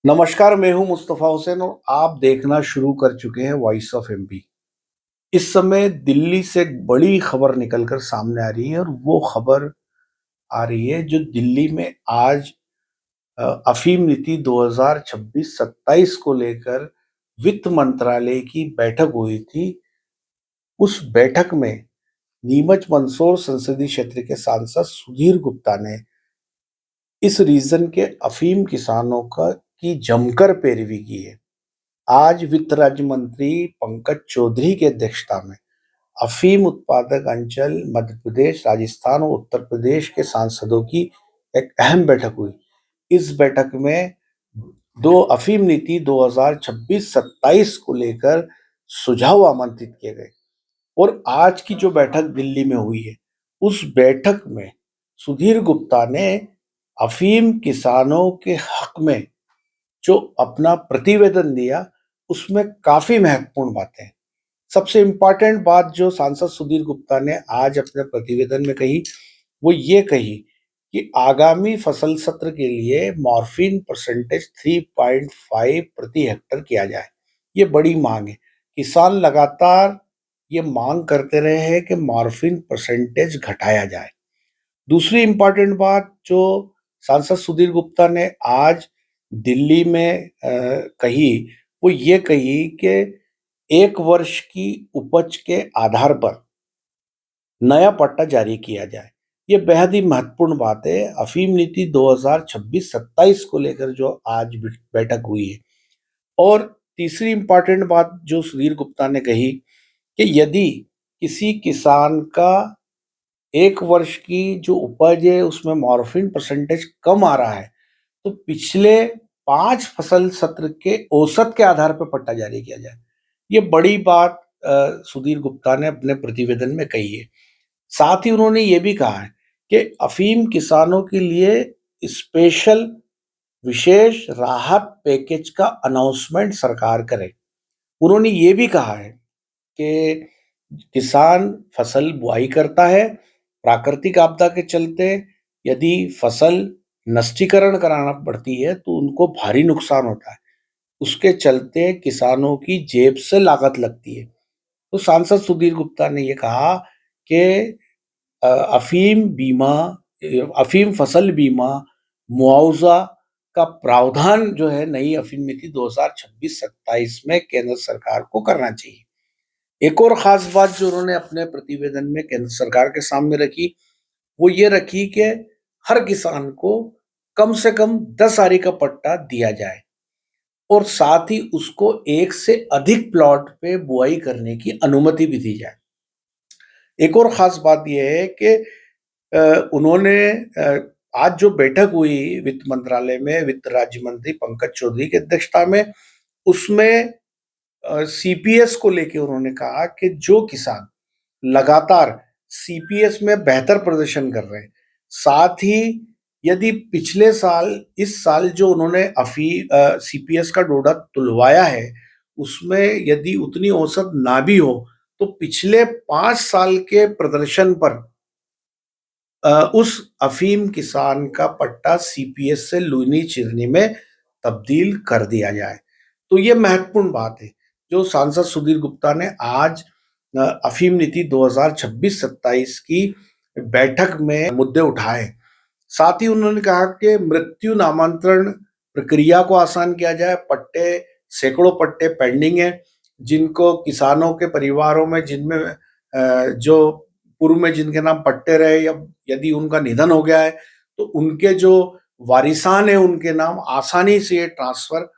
नमस्कार, मैं हूं मुस्तफ़ा हुसैन और आप देखना शुरू कर चुके हैं वॉइस ऑफ एमपी। इस समय दिल्ली से एक बड़ी खबर निकल कर सामने आ रही है और वो खबर आ रही है जो दिल्ली में आज अफीम नीति 2026-27 को लेकर वित्त मंत्रालय की बैठक हुई थी। उस बैठक में नीमच मंदसौर संसदीय क्षेत्र के सांसद सुधीर गुप्ता ने इस रीजन के अफीम किसानों का की जमकर पैरवी की है। आज वित्त राज्य मंत्री पंकज चौधरी की अध्यक्षता में अफीम उत्पादक अंचल मध्य प्रदेश, राजस्थान और उत्तर प्रदेश के सांसदों की एक अहम बैठक हुई। इस बैठक में दो अफीम नीति 2026-27 को लेकर सुझाव आमंत्रित किए गए और आज की जो बैठक दिल्ली में हुई है, उस बैठक में सुधीर गुप्ता ने अफीम किसानों के हक में जो अपना प्रतिवेदन दिया, उसमें काफी महत्वपूर्ण बातें हैं। सबसे इम्पोर्टेंट बात जो सांसद सुधीर गुप्ता ने आज अपने प्रतिवेदन में कही, वो ये कही कि आगामी फसल सत्र के लिए मॉर्फिन परसेंटेज 3.5 प्रति हेक्टर किया जाए। ये बड़ी मांग है। किसान लगातार ये मांग करते रहे हैं कि मॉर्फिन परसेंटेज घटाया जाए। दूसरी इम्पोर्टेंट बात जो सांसद सुधीर गुप्ता ने आज दिल्ली में कही, वो ये कही कि 1 वर्ष की उपज के आधार पर नया पट्टा जारी किया जाए। ये बेहद ही महत्वपूर्ण बात है। अफीम नीति 2026-27 को लेकर जो आज बैठक हुई है। और तीसरी इम्पोर्टेंट बात जो सुधीर गुप्ता ने कही कि यदि किसी किसान का 1 वर्ष की जो उपज है उसमें मॉर्फिन परसेंटेज कम आ रहा है, तो पिछले 5 फसल सत्र के औसत के आधार पर पट्टा जारी किया जाए। ये बड़ी बात सुधीर गुप्ता ने अपने प्रतिवेदन में कही है। साथ ही उन्होंने ये भी कहा है कि अफीम किसानों के लिए स्पेशल विशेष राहत पैकेज का अनाउंसमेंट सरकार करे। उन्होंने ये भी कहा है कि किसान फसल बुआई करता है, प्राकृतिक आपदा के चलते यदि फसल नष्टीकरण कराना पड़ती है तो उनको भारी नुकसान होता है। उसके चलते किसानों की जेब से लागत लगती है। तो सांसद सुधीर गुप्ता ने ये कहा कि अफीम बीमा अफीम फसल बीमा मुआवजा का प्रावधान जो है नई अफीम नीति 2026-27 में केंद्र सरकार को करना चाहिए। एक और खास बात जो उन्होंने अपने प्रतिवेदन में केंद्र सरकार के सामने रखी, वो ये रखी कि हर किसान को कम से कम 10 आरी का पट्टा दिया जाए और साथ ही उसको एक से अधिक प्लॉट पे बुआई करने की अनुमति भी दी जाए। एक और खास बात यह है कि उन्होंने आज जो बैठक हुई वित्त मंत्रालय में वित्त राज्य मंत्री पंकज चौधरी की अध्यक्षता में, उसमें सीपीएस को लेके उन्होंने कहा कि जो किसान लगातार सीपीएस में बेहतर प्रदर्शन कर रहे हैं, साथ ही यदि पिछले साल इस साल जो उन्होंने सीपीएस का डोडा तुलवाया है, उसमें यदि उतनी औसत ना भी हो, तो पिछले 5 साल के प्रदर्शन पर उस अफीम किसान का पट्टा सीपीएस से लूनी चिरनी में तब्दील कर दिया जाए। तो ये महत्वपूर्ण बात है जो सांसद सुधीर गुप्ता ने आज अफीम नीति 2026-27 की बैठक में मुद्दे उठाए। साथ ही उन्होंने कहा कि मृत्यु नामांतरण प्रक्रिया को आसान किया जाए। पट्टे सैकड़ों पट्टे पेंडिंग है, जिनको किसानों के परिवारों में जिनमें जो पूर्व में जिनके नाम पट्टे रहे या यदि उनका निधन हो गया है, तो उनके जो वारिसान है उनके नाम आसानी से ये ट्रांसफर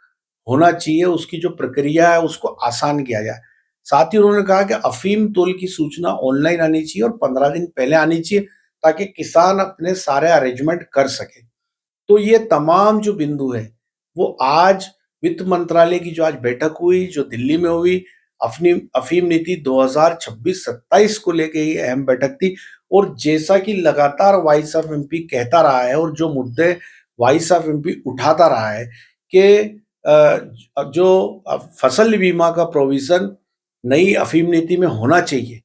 होना चाहिए। उसकी जो प्रक्रिया है उसको आसान किया जाए। साथ ही उन्होंने कहा कि अफीम तोल की सूचना ऑनलाइन आनी चाहिए और 15 दिन पहले आनी चाहिए, ताकि किसान अपने सारे अरेंजमेंट कर सके। तो ये तमाम जो बिंदु है वो आज वित्त मंत्रालय की जो आज बैठक हुई जो दिल्ली में हुई, अफीम नीति 2026-27 को लेके ही अहम बैठक थी। और जैसा कि लगातार वॉइस ऑफ एमपी कहता रहा है और जो मुद्दे वॉइस ऑफ एमपी उठाता रहा है कि जो फसल बीमा का प्रोविजन नई अफीम नीति में होना चाहिए,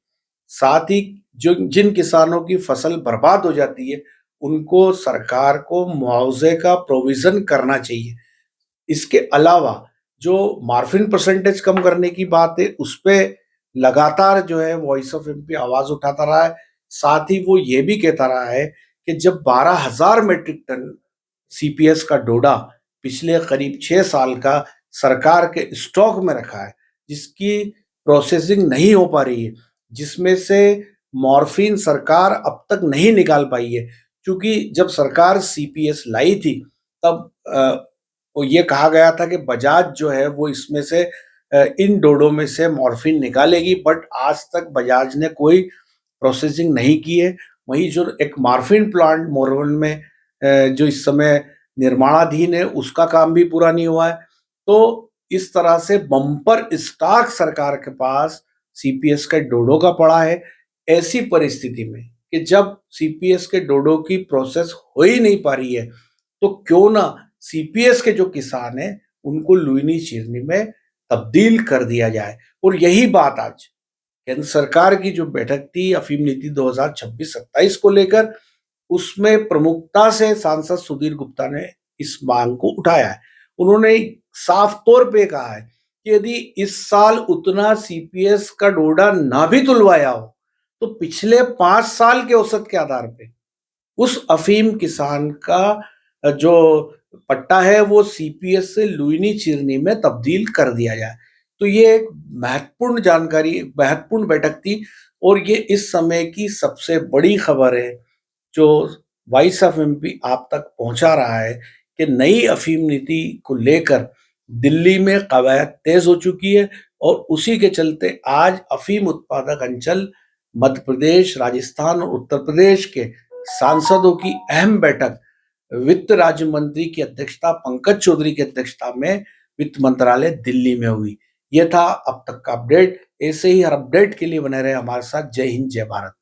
साथ ही जो जिन किसानों की फसल बर्बाद हो जाती है उनको सरकार को मुआवजे का प्रोविजन करना चाहिए। इसके अलावा जो मॉर्फिन परसेंटेज कम करने की बात है, उस पे लगातार जो है वॉइस ऑफ एमपी आवाज उठाता रहा है। साथ ही वो ये भी कहता रहा है कि जब 12,000 मीट्रिक टन सीपीएस का डोडा पिछले करीब 6 साल का सरकार के स्टॉक में रखा है, जिसकी प्रोसेसिंग नहीं हो पा रही है, जिसमें से मॉर्फिन सरकार अब तक नहीं निकाल पाई है। क्योंकि जब सरकार सीपीएस लाई थी, तब वो ये कहा गया था कि बजाज जो है वो इसमें से इन डोडों में से मॉर्फिन निकालेगी, बट आज तक बजाज ने कोई प्रोसेसिंग नहीं की है। वहीं जो एक मॉर्फिन प्लांट मोरवन में जो इस समय निर्माणाधीन है, उसका काम भी पूरा नहीं हुआ है। तो इस तरह से बम्पर स्टॉक सरकार के पास सीपीएस के डोडो का पड़ा है। ऐसी परिस्थिति में कि जब सीपीएस के डोडो की प्रोसेस हो ही नहीं पा रही है, तो क्यों ना सीपीएस के जो किसान हैं उनको लुईनी चीरनी में तब्दील कर दिया जाए। और यही बात आज केंद्र सरकार की जो बैठक थी अफीम नीति 2026-27 को लेकर, उसमें प्रमुखता से सांसद सुधीर गुप्ता ने इस मांग को उठाया है। उन्होंने साफ तौर पे कहा है कि यदि इस साल उतना सीपीएस का डोडा ना भी तुलवाया हो, तो पिछले 5 साल के औसत के आधार पे उस अफीम किसान का जो पट्टा है वो सीपीएस से लुईनी चिरनी में तब्दील कर दिया जाए। तो ये एक महत्वपूर्ण जानकारी, महत्वपूर्ण बैठक थी और ये इस समय की सबसे बड़ी खबर है जो वॉइस ऑफ एमपी आप तक पहुंचा रहा है कि नई अफीम नीति को लेकर दिल्ली में कवायद तेज हो चुकी है और उसी के चलते आज अफीम उत्पादक अंचल मध्य प्रदेश, राजस्थान और उत्तर प्रदेश के सांसदों की अहम बैठक वित्त राज्य मंत्री की अध्यक्षता, पंकज चौधरी की अध्यक्षता में वित्त मंत्रालय दिल्ली में हुई। यह था अब तक का अपडेट। ऐसे ही हर अपडेट के लिए बने रहे हमारे साथ। जय हिंद, जय भारत।